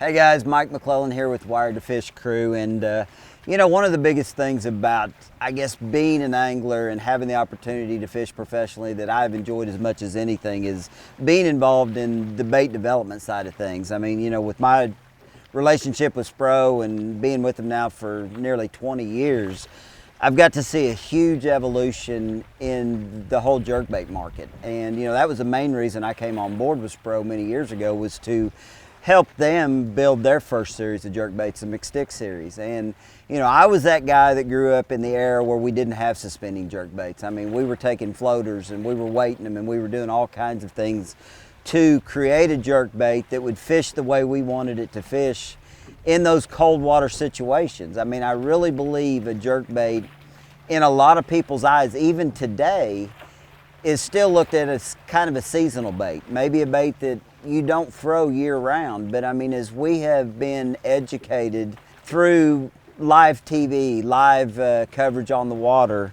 Hey guys, Mike McClelland here with Wired to Fish crew, and you know, one of the biggest things about, I guess, being an angler and having the opportunity to fish professionally that I've enjoyed as much as anything is being involved in the bait development side of things. I mean, you know, with my relationship with SPRO and being with them now for nearly 20 years, I've got to see a huge evolution in the whole jerkbait market. And you know, that was the main reason I came on board with SPRO many years ago, was to help them build their first series of jerkbaits, the McStick series. And you know, I was that guy that grew up in the era where we didn't have suspending jerkbaits. I mean, we were taking floaters and we were weighting them and we were doing all kinds of things to create a jerkbait that would fish the way we wanted it to fish in those cold water situations. I mean, I really believe a jerkbait, in a lot of people's eyes, even today, is still looked at as kind of a seasonal bait. Maybe a bait that you don't throw year round, but I mean, as we have been educated through live TV, live coverage on the water,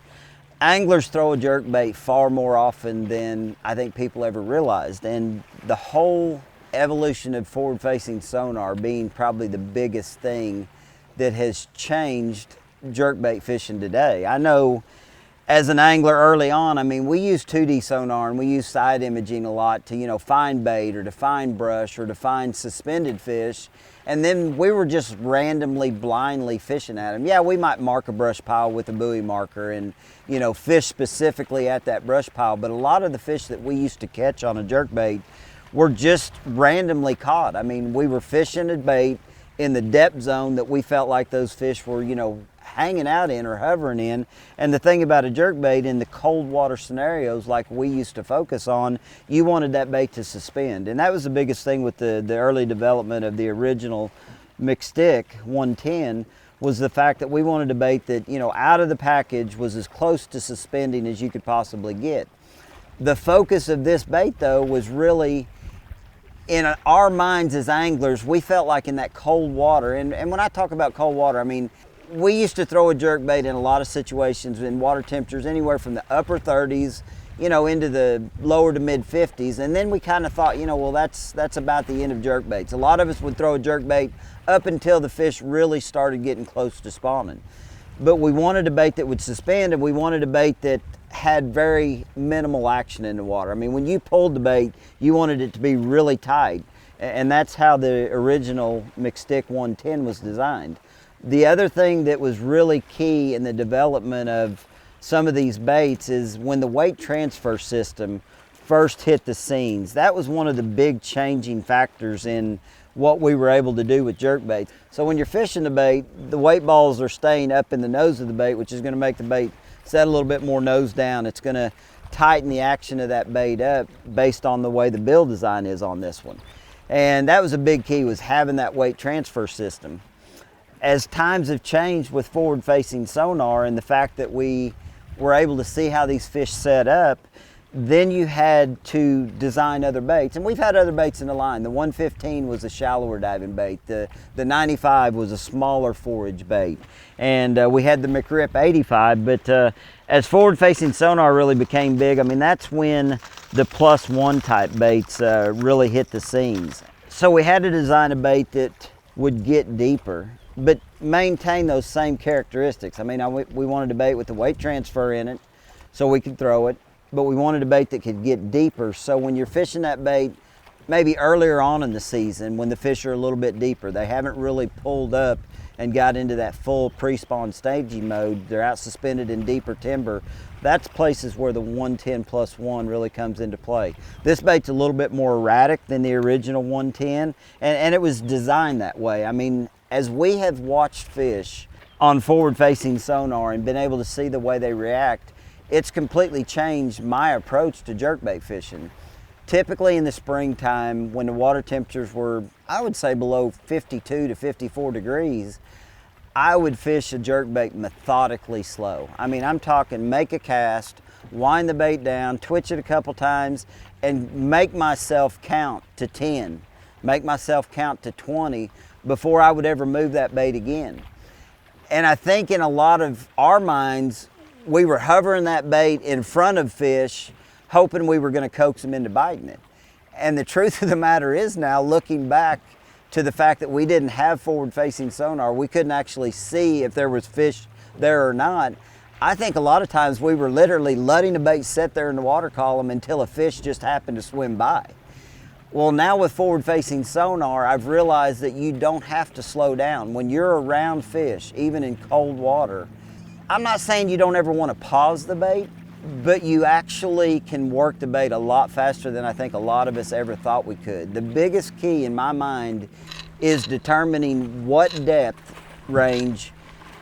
anglers throw a jerkbait far more often than I think people ever realized. And the whole evolution of forward-facing sonar being probably the biggest thing that has changed jerkbait fishing today. I know as an angler early on, I mean, we use 2D sonar and we use side imaging a lot to, you know, find bait or to find brush or to find suspended fish. And then we were just randomly, blindly fishing at them. Yeah, we might mark a brush pile with a buoy marker and, you know, fish specifically at that brush pile. But a lot of the fish that we used to catch on a jerkbait were just randomly caught. I mean, we were fishing a bait in the depth zone that we felt like those fish were, you know, hanging out in or hovering in. And the thing about a jerkbait in the cold water scenarios like we used to focus on, you wanted that bait to suspend. And that was the biggest thing with the early development of the original McStick 110, was the fact that we wanted a bait that, you know, out of the package was as close to suspending as you could possibly get. The focus of this bait though was really, in our minds as anglers, we felt like in that cold water, and when I talk about cold water, I mean, we used to throw a jerkbait in a lot of situations in water temperatures anywhere from the upper 30s, you know, into the lower to mid 50s. And then we kind of thought, you know, well, that's about the end of jerkbaits. A lot of us would throw a jerkbait up until the fish really started getting close to spawning. But we wanted a bait that would suspend, and we wanted a bait that had very minimal action in the water. I mean, when you pulled the bait, you wanted it to be really tight. And that's how the original McStick 110 was designed. The other thing that was really key in the development of some of these baits is when the weight transfer system first hit the scenes. That was one of the big changing factors in what we were able to do with jerkbaits. So when you're fishing the bait, the weight balls are staying up in the nose of the bait, which is going to make the bait set a little bit more nose down. It's going to tighten the action of that bait up based on the way the bill design is on this one. And that was a big key, was having that weight transfer system. As times have changed with forward-facing sonar and the fact that we were able to see how these fish set up, then you had to design other baits. And we've had other baits in the line. The 115 was a shallower diving bait. The 95 was a smaller forage bait. And we had the McRip 85. But as forward-facing sonar really became big, I mean, that's when the +1 type baits really hit the scenes. So we had to design a bait that would get deeper, but maintain those same characteristics. I mean, we wanted a bait with the weight transfer in it so we could throw it, but we wanted a bait that could get deeper. So when you're fishing that bait, maybe earlier on in the season, when the fish are a little bit deeper, they haven't really pulled up and got into that full pre-spawn staging mode, they're out suspended in deeper timber, that's places where the 110 +1 really comes into play. This bait's a little bit more erratic than the original 110, and it was designed that way. I mean, as we have watched fish on forward-facing sonar and been able to see the way they react, it's completely changed my approach to jerkbait fishing. Typically in the springtime, when the water temperatures were, I would say, below 52 to 54 degrees, I would fish a jerkbait methodically slow. I mean, I'm talking make a cast, wind the bait down, twitch it a couple times, and make myself count to 10, make myself count to 20 before I would ever move that bait again. And I think in a lot of our minds, we were hovering that bait in front of fish, hoping we were going to coax them into biting it. And the truth of the matter is now, looking back to the fact that we didn't have forward-facing sonar. We couldn't actually see if there was fish there or not. I think a lot of times we were literally letting the bait sit there in the water column until a fish just happened to swim by. Well, now with forward-facing sonar, I've realized that you don't have to slow down. When you're around fish, even in cold water, I'm not saying you don't ever want to pause the bait, but you actually can work the bait a lot faster than I think a lot of us ever thought we could. The biggest key in my mind is determining what depth range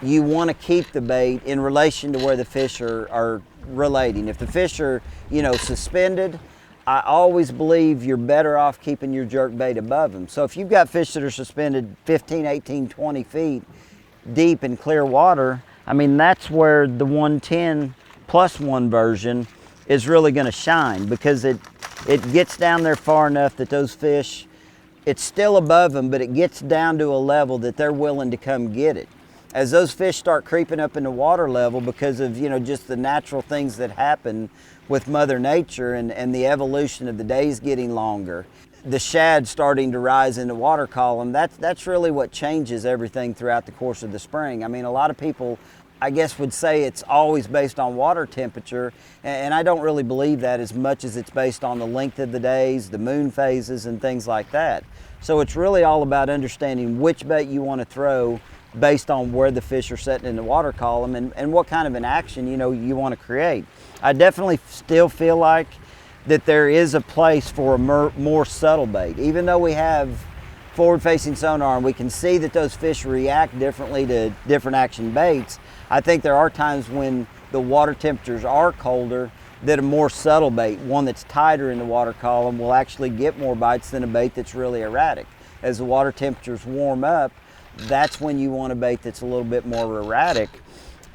you want to keep the bait in relation to where the fish are relating. If the fish are, suspended, I always believe you're better off keeping your jerk bait above them. So if you've got fish that are suspended 15, 18, 20 feet deep in clear water, I mean, that's where the 110 plus 1 version is really going to shine, because it gets down there far enough that those fish, it's still above them, but it gets down to a level that they're willing to come get it. As those fish start creeping up in the water level because of, just the natural things that happen with Mother Nature and the evolution of the days getting longer, the shad starting to rise in the water column, that's really what changes everything throughout the course of the spring. I mean, a lot of people, I guess, would say it's always based on water temperature, and I don't really believe that as much as it's based on the length of the days, the moon phases, and things like that. So it's really all about understanding which bait you want to throw based on where the fish are sitting in the water column and what kind of an action you want to create. I definitely still feel like that there is a place for a more subtle bait. Even though we have forward-facing sonar and we can see that those fish react differently to different action baits, I think there are times when the water temperatures are colder that a more subtle bait, one that's tighter in the water column, will actually get more bites than a bait that's really erratic. As the water temperatures warm up, that's when you want a bait that's a little bit more erratic.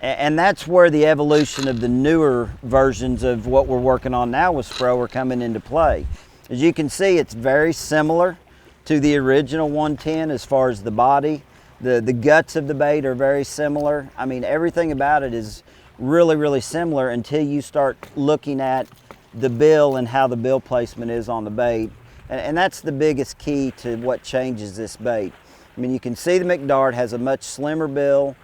And that's where the evolution of the newer versions of what we're working on now with SPRO are coming into play. As you can see, it's very similar to the original 110 as far as the body. The guts of the bait are very similar. I mean, everything about it is really, really similar until you start looking at the bill and how the bill placement is on the bait. And that's the biggest key to what changes this bait. I mean, you can see the McDart has a much slimmer bill.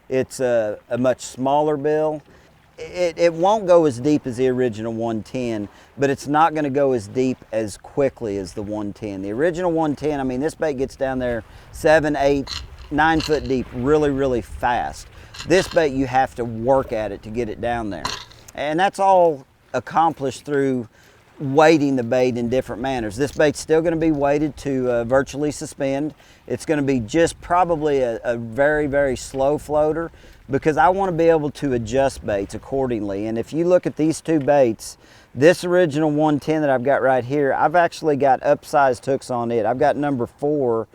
It's a much smaller bill. It won't go as deep as the original 110, but it's not going to go as deep as quickly as the 110. The original 110, I mean, this bait gets down there 7, 8, 9 foot deep really, really fast. This bait, you have to work at it to get it down there. And that's all accomplished through weighting the bait in different manners. This bait's still going to be weighted to virtually suspend. It's going to be just probably a very, very slow floater, because I want to be able to adjust baits accordingly. And if you look at these two baits, this original 110 that I've got right here, I've actually got upsized hooks on it. I've got number 4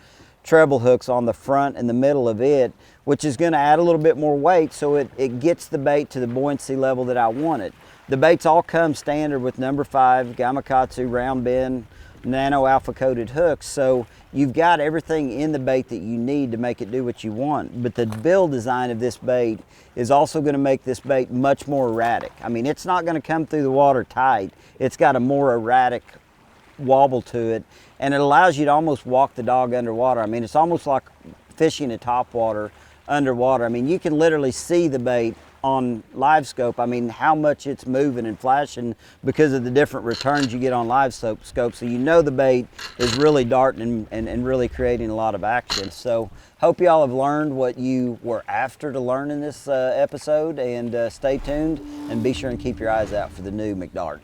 treble hooks on the front and the middle of it, which is going to add a little bit more weight so it gets the bait to the buoyancy level that I want it. The baits all come standard with number 5 Gamakatsu round bend nano alpha coated hooks, so you've got everything in the bait that you need to make it do what you want. But the bill design of this bait is also going to make this bait much more erratic. I mean, it's not going to come through the water tight. It's got a more erratic wobble to it, and it allows you to almost walk the dog underwater. I mean, it's almost like fishing at top water underwater. I mean, you can literally see the bait on live scope. I mean, how much it's moving and flashing because of the different returns you get on live scope. So you know the bait is really darting and really creating a lot of action. So hope y'all have learned what you were after to learn in this episode, and stay tuned and be sure and keep your eyes out for the new McDart.